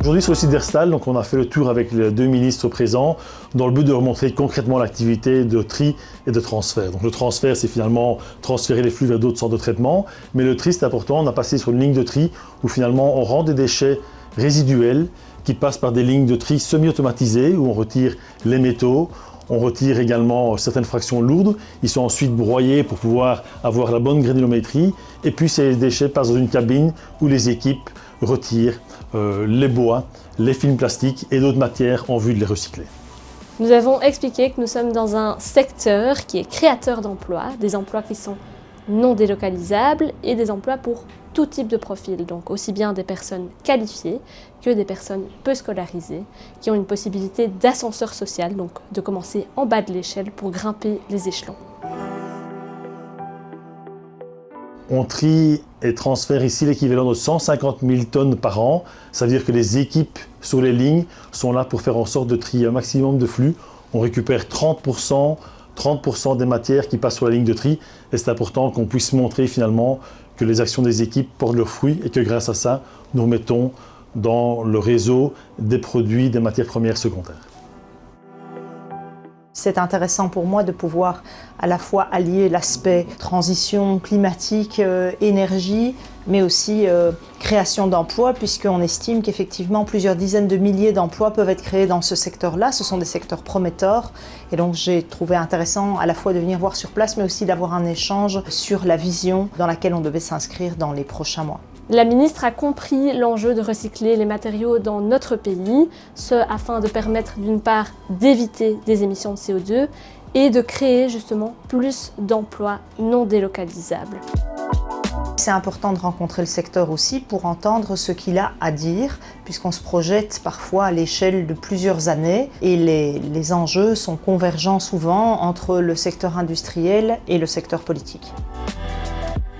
Aujourd'hui sur le site d'Herstal, donc on a fait le tour avec les deux ministres présents dans le but de remontrer concrètement l'activité de tri et de transfert. Donc le transfert, c'est finalement transférer les flux vers d'autres centres de traitement, mais le tri, c'est important, on a passé sur une ligne de tri où finalement on rend des déchets résiduels qui passent par des lignes de tri semi-automatisées où on retire les métaux, on retire également certaines fractions lourdes, ils sont ensuite broyés pour pouvoir avoir la bonne granulométrie et puis ces déchets passent dans une cabine où les équipes retirent les bois, les films plastiques et d'autres matières en vue de les recycler. Nous avons expliqué que nous sommes dans un secteur qui est créateur d'emplois, des emplois qui sont non délocalisables et des emplois pour tout type de profil, donc aussi bien des personnes qualifiées que des personnes peu scolarisées qui ont une possibilité d'ascenseur social, donc de commencer en bas de l'échelle pour grimper les échelons. On trie et transfère ici l'équivalent de 150 000 tonnes par an. Ça veut dire que les équipes sur les lignes sont là pour faire en sorte de trier un maximum de flux. On récupère 30% des matières qui passent sur la ligne de tri. Et c'est important qu'on puisse montrer finalement que les actions des équipes portent leurs fruits et que grâce à ça, nous mettons dans le réseau des produits, des matières premières secondaires. C'est intéressant pour moi de pouvoir à la fois allier l'aspect transition climatique, énergie, mais aussi création d'emplois, puisqu'on estime qu'effectivement plusieurs dizaines de milliers d'emplois peuvent être créés dans ce secteur-là. Ce sont des secteurs prometteurs. Et donc j'ai trouvé intéressant à la fois de venir voir sur place, mais aussi d'avoir un échange sur la vision dans laquelle on devait s'inscrire dans les prochains mois. La ministre a compris l'enjeu de recycler les matériaux dans notre pays, ce afin de permettre d'une part d'éviter des émissions de CO2 et de créer justement plus d'emplois non délocalisables. C'est important de rencontrer le secteur aussi pour entendre ce qu'il a à dire, puisqu'on se projette parfois à l'échelle de plusieurs années et les enjeux sont convergents souvent entre le secteur industriel et le secteur politique.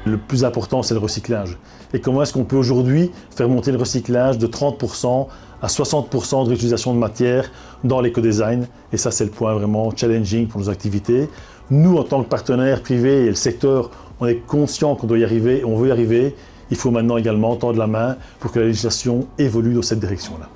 Le plus important, c'est le recyclage. Et comment est-ce qu'on peut aujourd'hui faire monter le recyclage de 30% à 60% de réutilisation de matière dans l'éco-design? Et ça, c'est le point vraiment challenging pour nos activités. Nous, en tant que partenaires privés et le secteur, on est conscient qu'on doit y arriver, on veut y arriver. Il faut maintenant également tendre la main pour que la législation évolue dans cette direction-là.